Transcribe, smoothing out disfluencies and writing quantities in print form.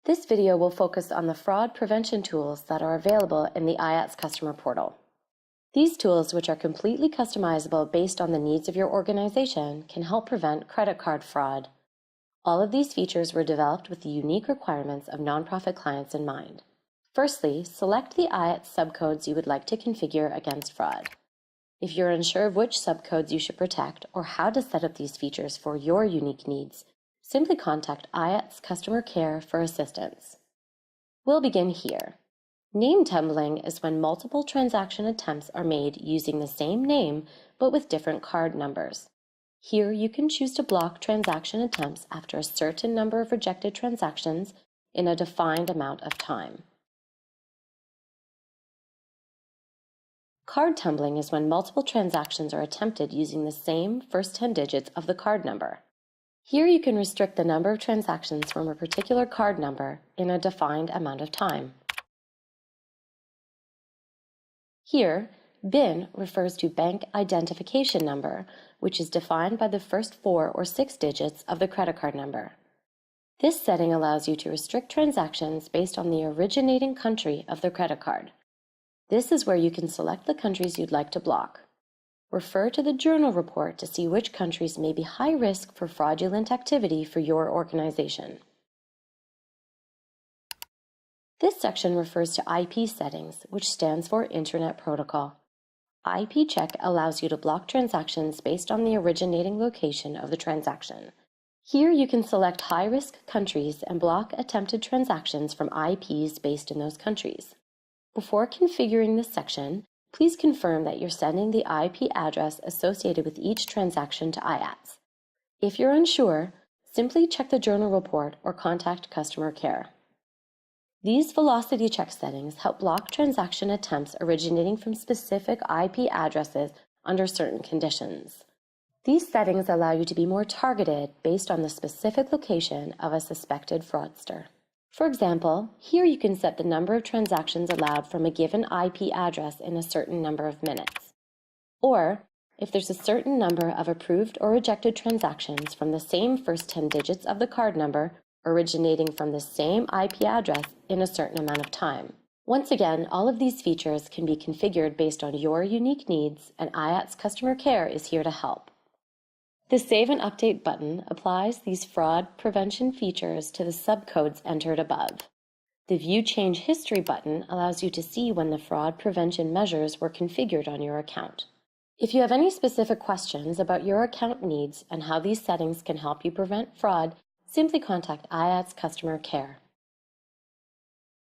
This video will focus on the fraud prevention tools that are available in the iATS customer portal. These tools, which are completely customizable based on the needs of your organization, can help prevent credit card fraud. All of these features were developed with the unique requirements of nonprofit clients in mind. Firstly, select the iATS subcodes you would like to configure against fraud. If you're unsure of which subcodes you should protect or how to set up these features for your unique needs, simply contact iATS Customer Care for assistance. We'll begin here. Name tumbling is when multiple transaction attempts are made using the same name but with different card numbers. Here you can choose to block transaction attempts after a certain number of rejected transactions in a defined amount of time. Card tumbling is when multiple transactions are attempted using the same first 10 digits of the card number. Here you can restrict the number of transactions from a particular card number in a defined amount of time. Here, BIN refers to Bank Identification Number, which is defined by the first 4 or 6 digits of the credit card number. This setting allows you to restrict transactions based on the originating country of the credit card. This is where you can select the countries you'd like to block. Refer to the journal report to see which countries may be high risk for fraudulent activity for your organization. This section refers to IP settings, which stands for Internet Protocol. IP check allows you to block transactions based on the originating location of the transaction. Here you can select high-risk countries and block attempted transactions from IPs based in those countries. Before configuring this section, please confirm that you're sending the IP address associated with each transaction to iATS. If you're unsure, simply check the journal report or contact customer care. These velocity check settings help block transaction attempts originating from specific IP addresses under certain conditions. These settings allow you to be more targeted based on the specific location of a suspected fraudster. For example, here you can set the number of transactions allowed from a given IP address in a certain number of minutes. Or, if there's a certain number of approved or rejected transactions from the same first 10 digits of the card number originating from the same IP address in a certain amount of time. Once again, all of these features can be configured based on your unique needs, and iATS Customer Care is here to help. The Save and Update button applies these fraud prevention features to the subcodes entered above. The View Change History button allows you to see when the fraud prevention measures were configured on your account. If you have any specific questions about your account needs and how these settings can help you prevent fraud, simply contact iATS Customer Care.